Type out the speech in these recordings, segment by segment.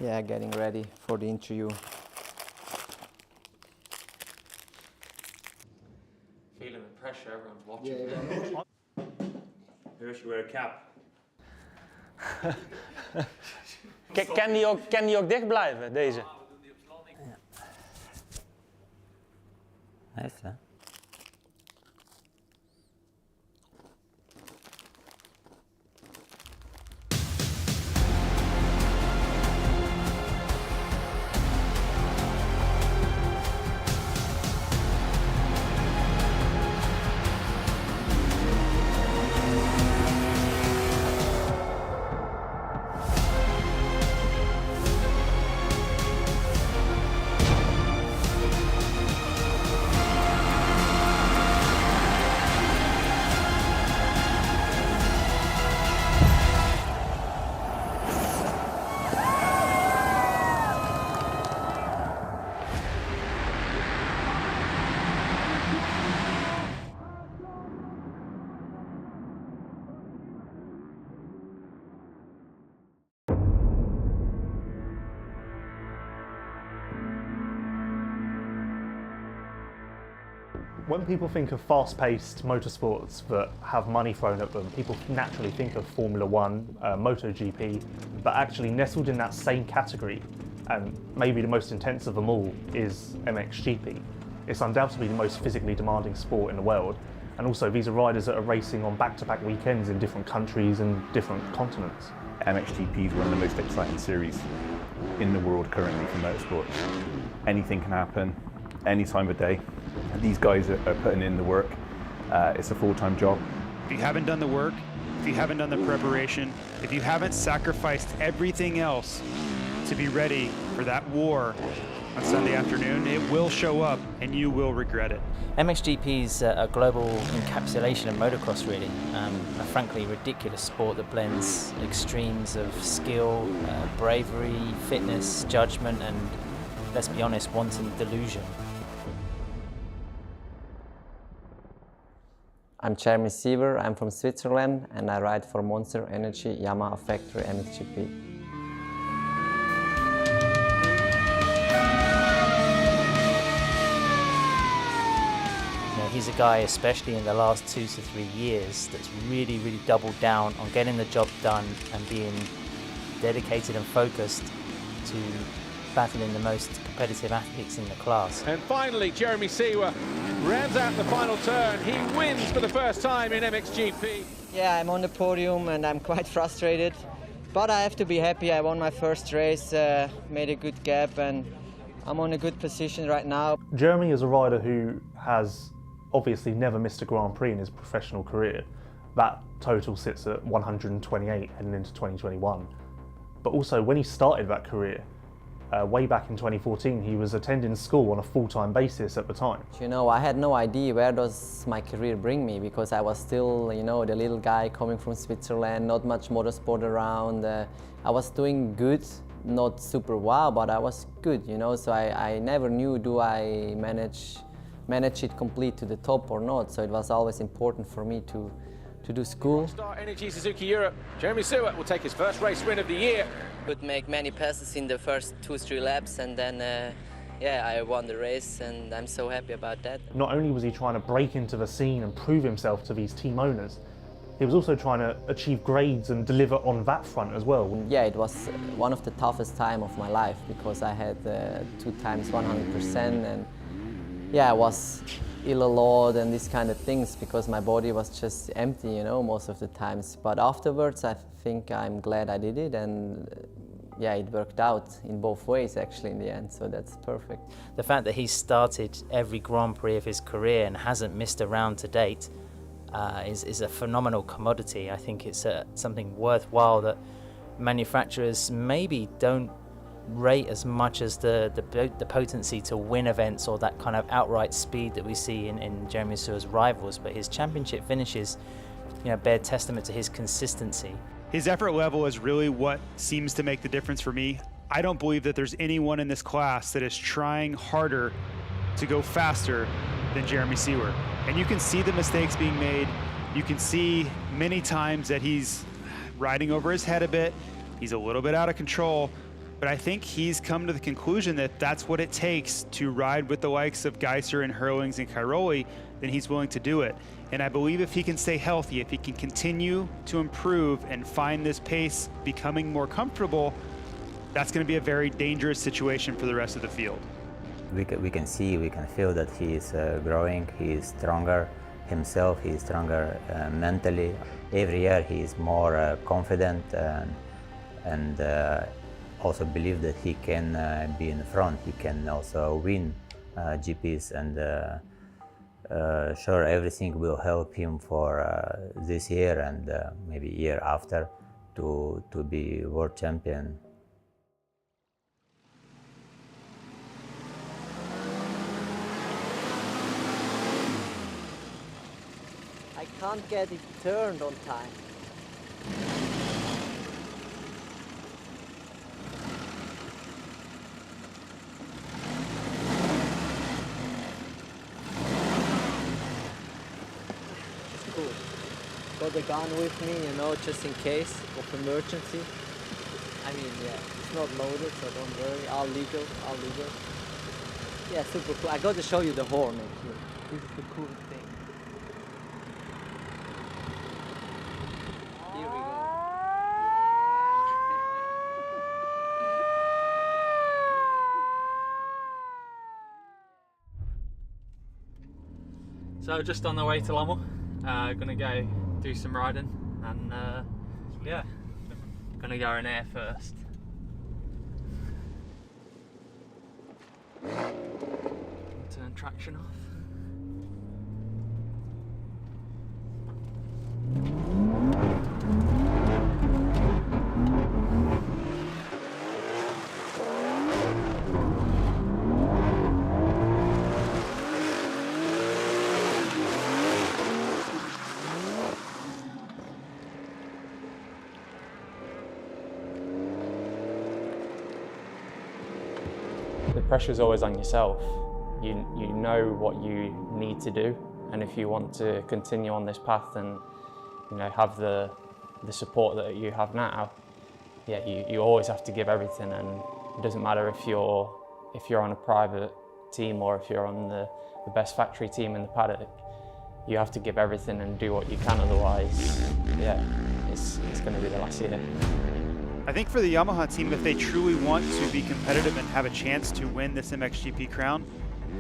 Yeah, getting ready for the interview. Feeling the pressure, everyone's watching. Yeah. Maybe I should wear a cap. Kan die ook dicht blijven, deze? Nice, hè? When people think of fast-paced motorsports that have money thrown at them, people naturally think of Formula One, MotoGP, but actually nestled in that same category, and maybe the most intense of them all, is MXGP. It's undoubtedly the most physically demanding sport in the world, and also these are riders that are racing on back-to-back weekends in different countries and different continents. MXGP is one of the most exciting series in the world currently for motorsport. Anything can happen, any time of day. These guys are putting in the work. It's a full-time job. If you haven't done the work, if you haven't done the preparation, if you haven't sacrificed everything else to be ready for that war on Sunday afternoon, it will show up and you will regret it. MXGP is a global encapsulation of motocross, really. A frankly ridiculous sport that blends extremes of skill, bravery, fitness, judgment, and, let's be honest, wanton delusion. I'm Jeremy Siever, I'm from Switzerland and I ride for Monster Energy Yamaha Factory MXGP. He's a guy, especially in the last 2 to 3 years, that's really doubled down on getting the job done and being dedicated and focused to battling the most competitive athletes in the class. And finally, Jeremy Siever rounds out the final turn. He wins for the first time in MXGP. Yeah, I'm on the podium and I'm quite frustrated, but I have to be happy. I won my first race, made a good gap, and I'm on a good position right now. Jeremy is a rider who has obviously never missed a Grand Prix in his professional career. That total sits at 128 heading into 2021. But also when he started that career, way back in 2014, he was attending school on a full-time basis at the time. You know, I had no idea where does my career bring me, because I was still, you know, the little guy coming from Switzerland, not much motorsport around. I was doing good, not super wow, but I was good, you know, so I never knew do I manage it complete to the top or not, so it was always important for me to do school. Star Energy Suzuki Europe, Jeremy Siever will take his first race win of the year. Could make many passes in the first 2-3 laps, and then yeah, I won the race and I'm so happy about that. Not only was he trying to break into the scene and prove himself to these team owners, he was also trying to achieve grades and deliver on that front as well. Yeah, it was one of the toughest time of my life, because I had 2 times 100%, and yeah, I was ill a lot and these kind of things, because my body was just empty, you know, most of the times. But afterwards, I think I'm glad I did it, and yeah, it worked out in both ways actually in the end, so that's perfect. The fact that he's started every Grand Prix of his career and hasn't missed a round to date is a phenomenal commodity. I think it's something worthwhile that manufacturers maybe don't rate as much as the potency to win events or that kind of outright speed that we see in Jeremy Siever's rivals, but his championship finishes, you know, bear testament to his consistency. His effort level is really what seems to make the difference for me. I don't believe that there's anyone in this class that is trying harder to go faster than Jeremy Siever. And you can see the mistakes being made. You can see many times that he's riding over his head a bit. He's a little bit out of control. but I think he's come to the conclusion that that's what it takes to ride with the likes of Geiser and Hurlings and Cairoli, then he's willing to do it. And I believe if he can stay healthy, if he can continue to improve and find this pace becoming more comfortable, that's going to be a very dangerous situation for the rest of the field. We can see, we can feel that he is growing, he is stronger himself, he is stronger mentally. Every year he is more confident and also believe that he can be in the front, he can also win GPs, and sure, everything will help him for this year and maybe year after to be world champion. I can't get it turned on time. It's cool. Got the gun with me, you know, just in case of emergency. I mean, yeah, it's not loaded, so don't worry. All legal, all legal. Yeah, super cool. I got to show you the horn actually. This is the cool thing. Here we go. So just on the way to Lommel, gonna go do some riding, and yeah, gonna go in air first. Turn traction off. The pressure's always on yourself. You know what you need to do, and if you want to continue on this path and have the support that you have now, yeah, you always have to give everything, and it doesn't matter if you're on a private team or if you're on the best factory team in the paddock. You have to give everything and do what you can, otherwise, yeah, it's going to be the last year. I think for the Yamaha team, if they truly want to be competitive and have a chance to win this MXGP crown,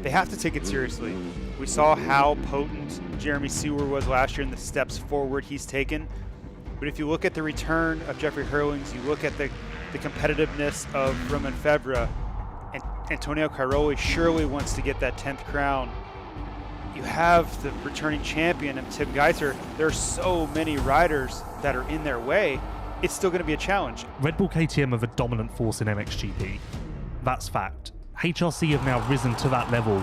they have to take it seriously. We saw how potent Jeremy Seewer was last year and the steps forward he's taken. But if you look at the return of Jeffrey Hurlings, you look at the competitiveness of Romain Febvre, and Antonio Cairoli surely wants to get that 10th crown. You have the returning champion of Tim Geiser. There are so many riders that are in their way. It's still going to be a challenge. Red Bull KTM are the dominant force in MXGP. That's fact. HRC have now risen to that level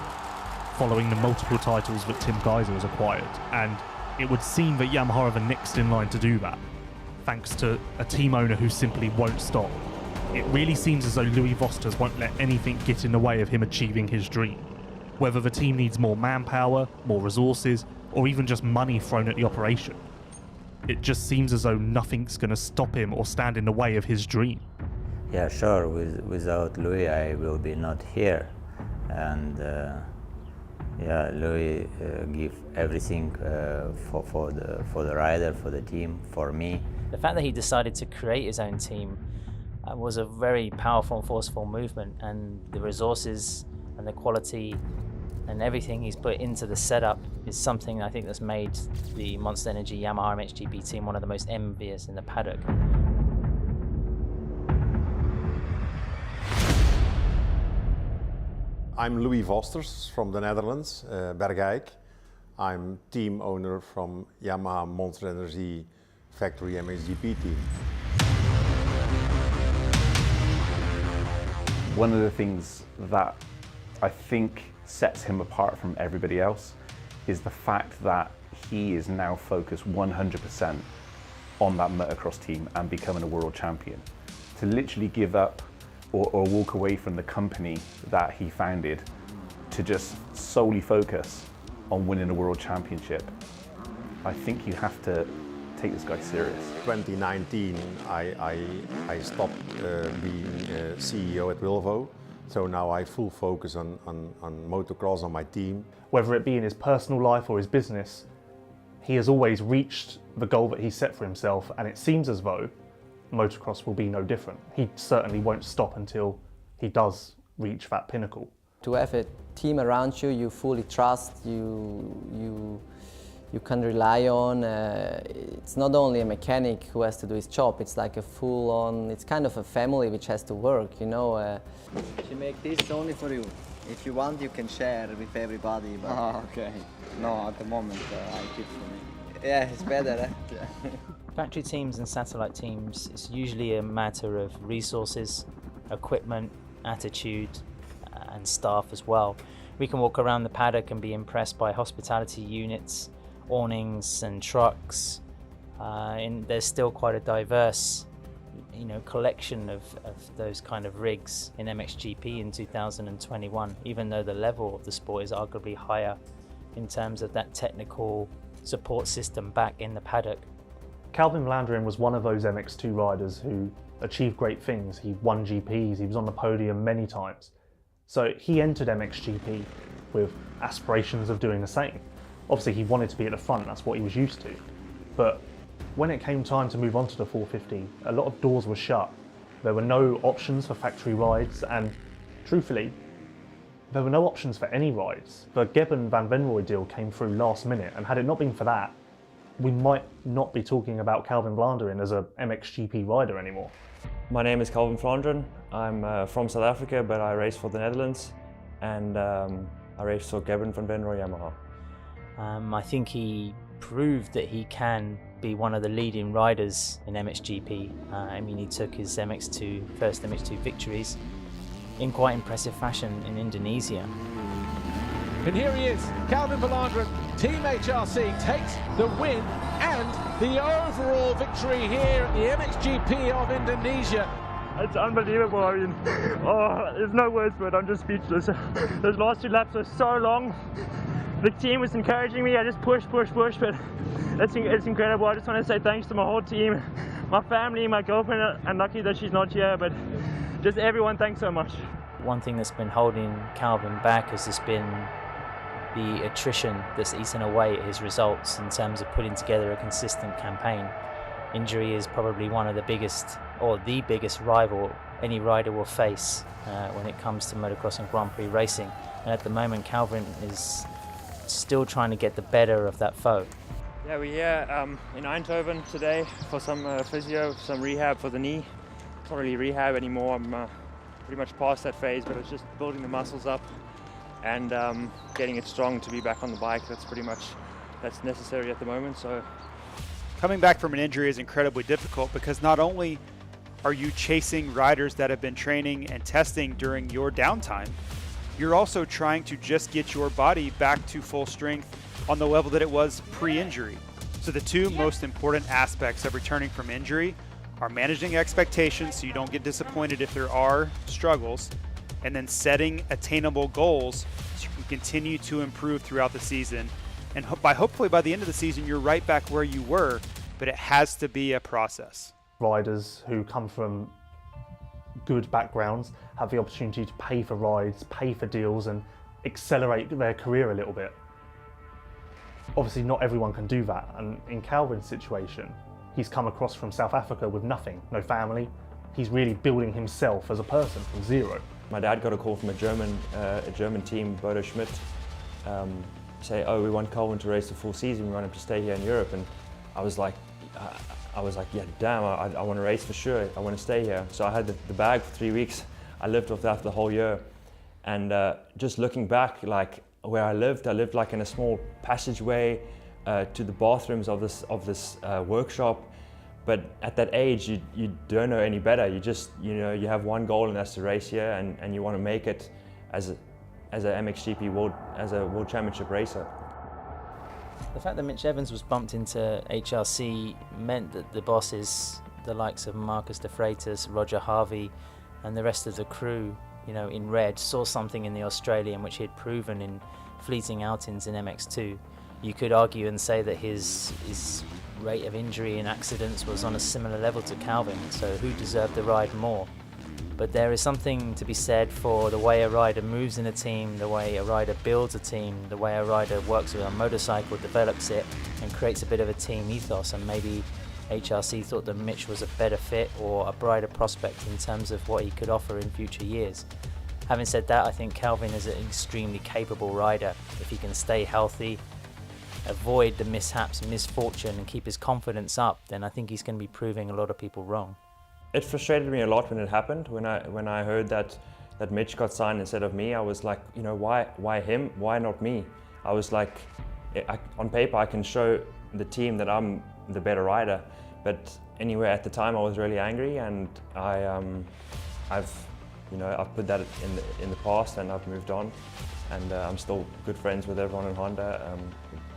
following the multiple titles that Tim Geiser has acquired, and it would seem that Yamaha are the next in line to do that, thanks to a team owner who simply won't stop. It really seems as though Louis Vosters won't let anything get in the way of him achieving his dream. Whether the team needs more manpower, more resources, or even just money thrown at the operation. It just seems as though nothing's going to stop him or stand in the way of his dream. Yeah, sure. Without Louis, I will be not here, and yeah, Louis give everything for the rider, for the team, for me. The fact that he decided to create his own team was a very powerful and forceful movement, and the resources and the quality and everything he's put into the setup is something I think that's made the Monster Energy Yamaha MXGP team one of the most envious in the paddock. I'm Louis Vosters from the Netherlands, Bergijk. I'm team owner from Yamaha Monster Energy Factory MXGP team. One of the things that I think sets him apart from everybody else is the fact that he is now focused 100% on that motocross team and becoming a world champion. To literally give up or walk away from the company that he founded to just solely focus on winning a world championship, I think you have to take this guy serious. 2019, I stopped being CEO at Wilvo, so now I full focus on motocross, on my team. Whether it be in his personal life or his business, he has always reached the goal that he set for himself, and it seems as though motocross will be no different. He certainly won't stop until he does reach that pinnacle. To have a team around you, you fully trust, you can rely on. It's not only a mechanic who has to do his job, it's like a full-on, it's kind of a family which has to work, you know. She make this only for you. If you want, you can share with everybody. But Oh, okay. No, at the moment I keep for me. yeah, it's better. Eh? Yeah. Factory teams and satellite teams, it's usually a matter of resources, equipment, attitude, and staff as well. We can walk around the paddock and be impressed by hospitality units, awnings and trucks, and there's still quite a diverse collection of those kind of rigs in MXGP in 2021, even though the level of the sport is arguably higher in terms of that technical support system back in the paddock. Calvin Vlanderen was one of those MX2 riders who achieved great things. He won GPs, he was on the podium many times. So he entered MXGP with aspirations of doing the same. Obviously he wanted to be at the front, that's what he was used to. But when it came time to move on to the 450, a lot of doors were shut. There were no options for factory rides, and truthfully, there were no options for any rides. The Gebben Van Venrooy deal came through last minute, and had it not been for that, we might not be talking about Calvin Vlanderen as a MXGP rider anymore. My name is Calvin Vlanderen. I'm from South Africa, but I race for the Netherlands, and I race for Gebben Van Venrooy Yamaha. I think he proved that he can be one of the leading riders in MXGP. I mean, he took his first MX2 victories in quite impressive fashion in Indonesia. And here he is, Calvin Vlanderen, Team HRC takes the win and the overall victory here at the MXGP of Indonesia. It's unbelievable. I mean, there's no words for it. I'm just speechless. Those last 2 laps were so long. The team was encouraging me. I just pushed, but it's incredible. I just want to say thanks to my whole team, my family, my girlfriend, and lucky that she's not here, but just everyone, thanks so much. One thing that's been holding Calvin back has just been the attrition that's eaten away at his results in terms of putting together a consistent campaign. Injury is probably one of the biggest, or the biggest rival any rider will face when it comes to motocross and Grand Prix racing. And at the moment, Calvin is still trying to get the better of that foe. Yeah, we're here in Eindhoven today for some physio, some rehab for the knee. It's not really rehab anymore. I'm pretty much past that phase, but it's just building the muscles up and getting it strong to be back on the bike. That's necessary at the moment. So Coming back from an injury is incredibly difficult because not only are you chasing riders that have been training and testing during your downtime, you're also trying to just get your body back to full strength on the level that it was pre-injury. So the two most important aspects of returning from injury are managing expectations so you don't get disappointed if there are struggles, and then setting attainable goals so you can continue to improve throughout the season. And hopefully by the end of the season, you're right back where you were, but it has to be a process. Riders who come from good backgrounds have the opportunity to pay for rides, pay for deals, and accelerate their career a little bit. Obviously not everyone can do that, and in Calvin's situation, he's come across from South Africa with nothing, no family. He's really building himself as a person from zero. My dad got a call from a German team, Bodo Schmidt, say, oh, we want Calvin to race the full season, we want him to stay here in Europe. And I was like, yeah, damn, I want to race for sure, I want to stay here. So I had the bag for 3 weeks. I lived off that the whole year. And just looking back, like where I lived like in a small passageway to the bathrooms of this workshop. But at that age, you don't know any better. You just, you have one goal, and that's to race here, and you want to make it as a MXGP World Championship racer. The fact that Mitch Evans was bumped into HRC meant that the bosses, the likes of Marcus de Freitas, Roger Harvey, and the rest of the crew, in red, saw something in the Australian which he had proven in fleeting outings in MX2. You could argue and say that his rate of injury and accidents was on a similar level to Calvin, so who deserved the ride more? But there is something to be said for the way a rider moves in a team, the way a rider builds a team, the way a rider works with a motorcycle, develops it, and creates a bit of a team ethos. And maybe HRC thought that Mitch was a better fit or a brighter prospect in terms of what he could offer in future years. Having said that, I think Calvin is an extremely capable rider. If he can stay healthy, avoid the mishaps, misfortune, and keep his confidence up, then I think he's going to be proving a lot of people wrong. It frustrated me a lot when it happened. When I heard that Mitch got signed instead of me, I was like, you know, why him? Why not me? I was like, on paper I can show the team that I'm the better rider, but anyway, at the time I was really angry, and I've put that in the past, and I've moved on, and I'm still good friends with everyone in Honda.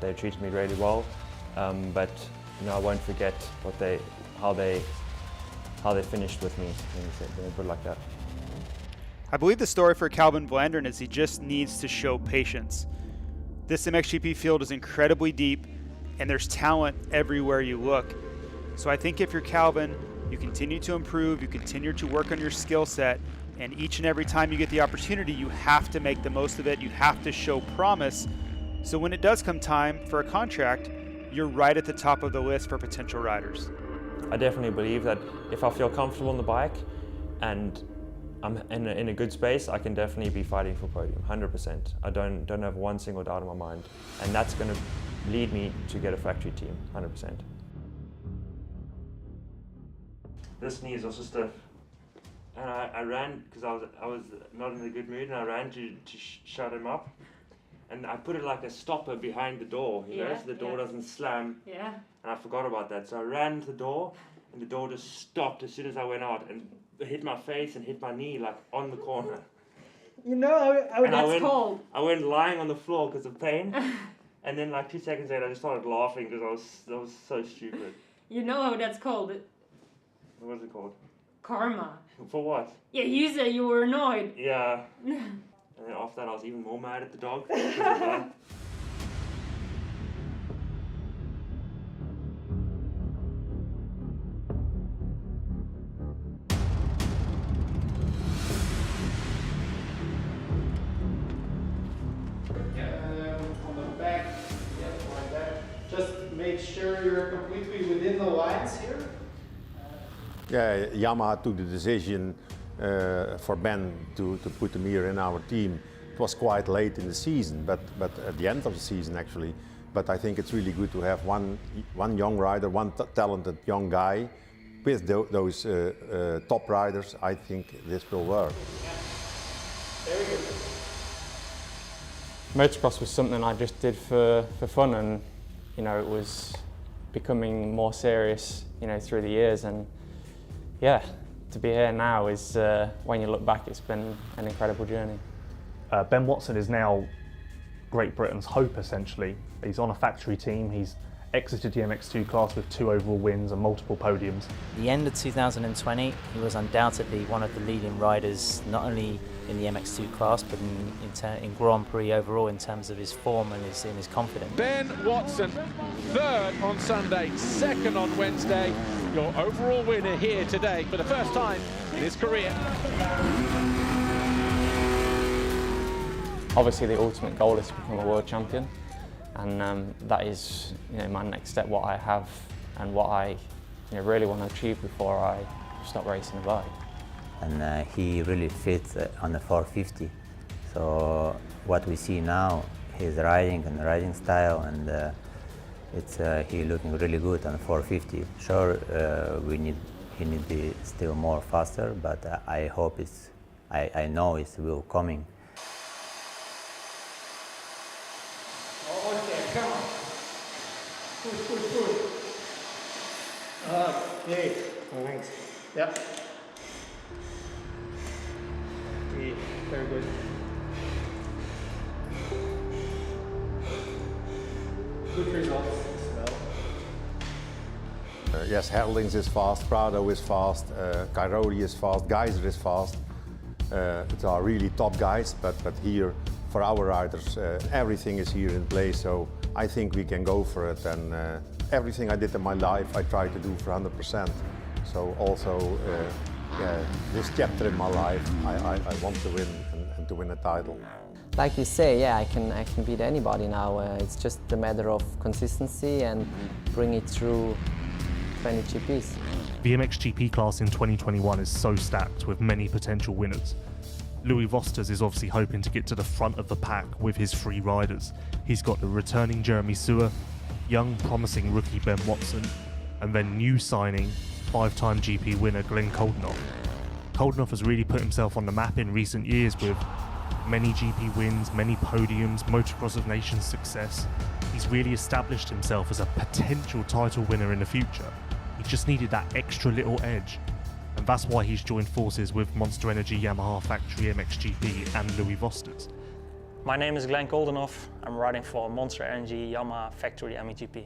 They treated me really well, but I won't forget how they finished with me. Let me put it like that. I believe the story for Calvin Blandern is he just needs to show patience. This MXGP field is incredibly deep, and there's talent everywhere you look. So I think if you're Calvin, you continue to improve, you continue to work on your skill set, and each and every time you get the opportunity, you have to make the most of it. You have to show promise. So when it does come time for a contract, you're right at the top of the list for potential riders. I definitely believe that if I feel comfortable on the bike and I'm in a good space, I can definitely be fighting for podium, 100%. I don't have one single doubt in my mind. And that's going to lead me to get a factory team, 100%. This knee is also stiff. And I ran, because I was not in a good mood, and I ran to shut him up. And I put it like a stopper behind the door, you know, so the door doesn't slam. Yeah. And I forgot about that. So I ran to the door, and the door just stopped as soon as I went out, and hit my face and hit my knee like on the corner. You know how that's called. I went lying on the floor because of pain. And then like 2 seconds later I just started laughing because that was so stupid. You know how that's called. What was it called? Karma. For what? Yeah, you said you were annoyed. Yeah. And then after that I was even more mad at the dog. On the back, like that. Just make sure you're completely within the lines here. Yeah, Yamaha took the decision for Ben to put him here in our team. It was quite late in the season, but at the end of the season actually. But I think it's really good to have one young rider, one talented young guy with those top riders. I think this will work. Very good. Motocross was something I just did for fun, and it was becoming more serious through the years, and yeah, to be here now is when you look back, it's been an incredible journey. Ben Watson is now Great Britain's hope, essentially. He's on a factory team. He's exited the MX2 class with 2 overall wins and multiple podiums. At the end of 2020, he was undoubtedly one of the leading riders, not only in the MX2 class, but in Grand Prix overall in terms of his form and his confidence. Ben Watson, 3rd on Sunday, 2nd on Wednesday. Your overall winner here today for the first time in his career. Obviously the ultimate goal is to become a world champion, and that is my next step, what I have and what I really want to achieve before I stop racing a bike. And he really fits on the 450. So what we see now, his riding and riding style, and he looking really good on 450. Sure, he need to be still more faster, but I hope I know it will coming. Okay, come on. Push. Okay. Thanks. Yep. Okay, very good. Good results as well. Yes, Herlings is fast, Prado is fast, Cairoli is fast, Geyser is fast. It are really top guys, but here for our riders, everything is here in place. So I think we can go for it. And everything I did in my life, I try to do for 100%. So also, this chapter in my life, I want to win and to win a title. Like you say, yeah, I can beat anybody now. It's just a matter of consistency and bring it through 20 GPs. The MXGP class in 2021 is so stacked with many potential winners. Louis Vosters is obviously hoping to get to the front of the pack with his 3 riders. He's got the returning Jeremy Seewer, young promising rookie Ben Watson, and then new signing 5-time GP winner Glenn Koldenoff. Koldenoff has really put himself on the map in recent years with many GP wins, many podiums, Motocross of Nations success. He's really established himself as a potential title winner in the future. He just needed that extra little edge. And that's why he's joined forces with Monster Energy Yamaha Factory MXGP and Louis Vosters. My name is Glenn Koldenoff. I'm riding for Monster Energy Yamaha Factory MXGP.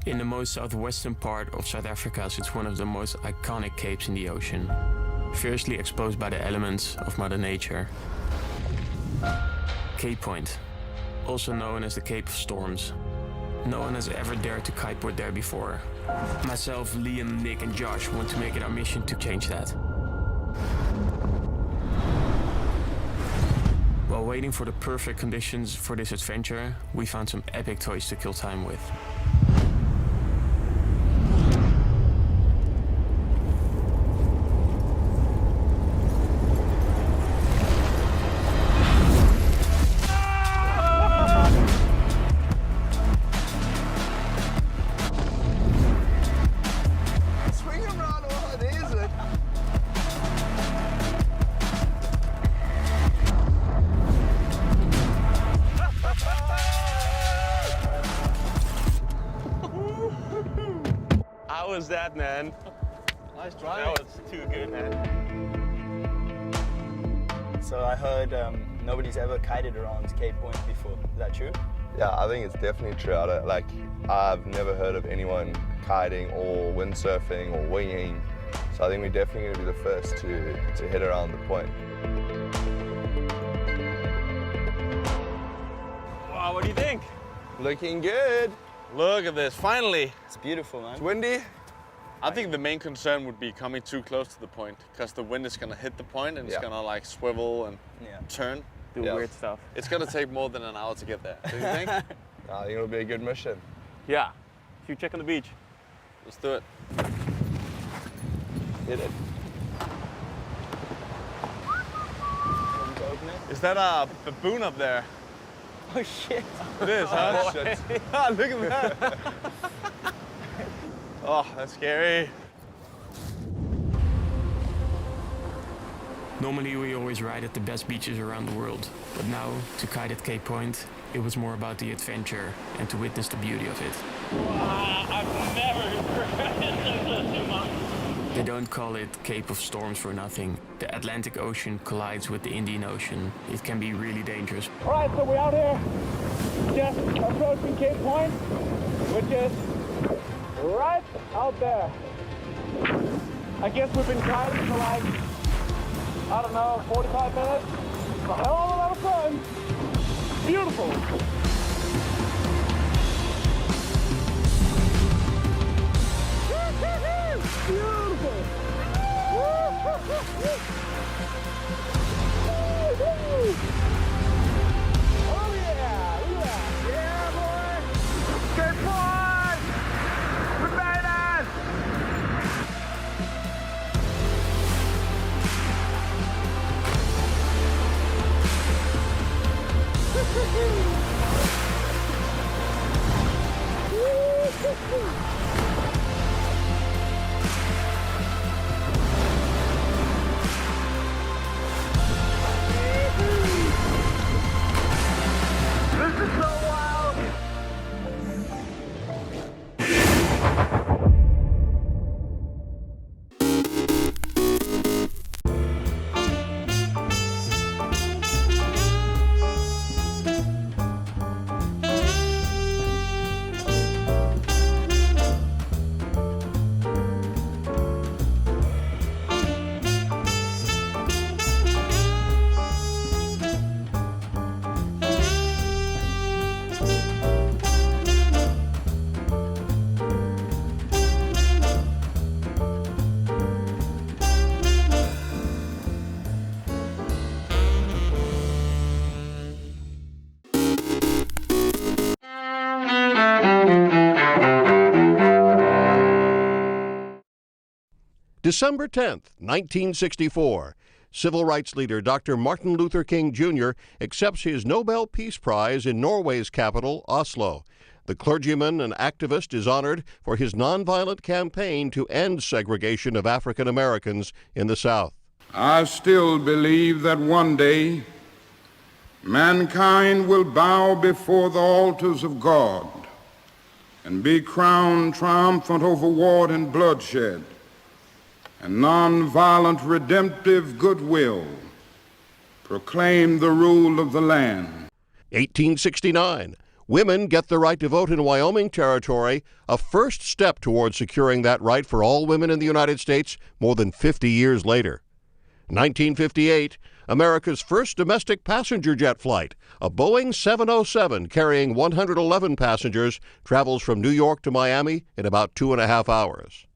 In the most southwestern part of South Africa sits one of the most iconic capes in the ocean, fiercely exposed by the elements of Mother Nature. Cape Point, also known as the Cape of Storms. No one has ever dared to kiteboard there before. Myself, Liam, Nick and Josh want to make it our mission to change that. While waiting for the perfect conditions for this adventure, we found some epic toys to kill time with. How was that, man? Nice drive. That was too good, man. So I heard nobody's ever kited around Cape Point before. Is that true? Yeah, I think it's definitely true. I've never heard of anyone kiting or windsurfing or winging. So I think we're definitely going to be the first to hit around the point. Wow, what do you think? Looking good. Look at this, finally. It's beautiful, man. It's windy. I think the main concern would be coming too close to the point, because the wind is going to hit the point and it's going to like swivel and turn. Do weird stuff. It's going to take more than an hour to get there, do you think? I think it'll be a good mission. Yeah. Should we check on the beach? Let's do it. Hit it. Is that a baboon up there? Oh shit. It is, huh? Oh, shit. Look at that. Oh, that's scary. Normally we always ride at the best beaches around the world, but now, to kite at Cape Point, it was more about the adventure and to witness the beauty of it. I've never ridden so close to a mountain. They don't call it Cape of Storms for nothing. The Atlantic Ocean collides with the Indian Ocean. It can be really dangerous. All right, so we're out here just approaching Cape Point, which is right out there. I guess we've been kiting for like, I don't know, 45 minutes. It's a hell of a lot of fun. Beautiful. Beautiful. Oh yeah, yeah boy. Good boy. We made it. This is so wild. December 10th, 1964. Civil rights leader Dr. Martin Luther King Jr. accepts his Nobel Peace Prize in Norway's capital, Oslo. The clergyman and activist is honored for his nonviolent campaign to end segregation of African Americans in the South. I still believe that one day mankind will bow before the altars of God and be crowned triumphant over war and bloodshed and nonviolent redemptive goodwill proclaim the rule of the land. 1869. Women get the right to vote in Wyoming Territory, a first step toward securing that right for all women in the United States more than 50 years later. 1958. America's first domestic passenger jet flight, a Boeing 707 carrying 111 passengers, travels from New York to Miami in about 2.5 hours.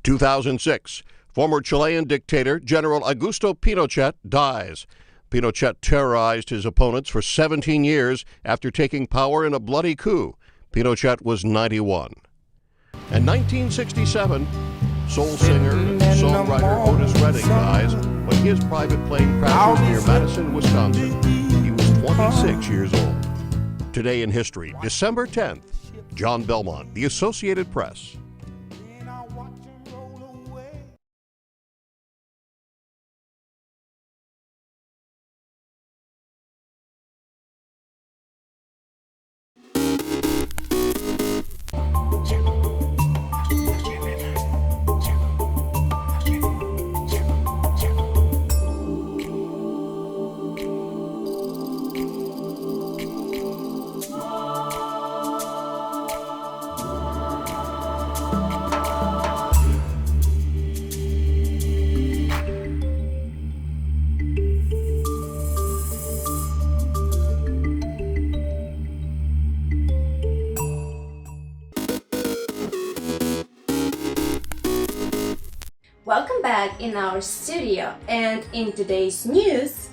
2006. Former Chilean dictator General Augusto Pinochet dies. Pinochet terrorized his opponents for 17 years after taking power in a bloody coup. Pinochet was 91. And 1967, soul singer and songwriter Otis Redding dies when his private plane crashes near Madison, Wisconsin. He was 26 years old. Today in history, December 10th, John Belmont, The Associated Press. Welcome back in our studio, and in today's news,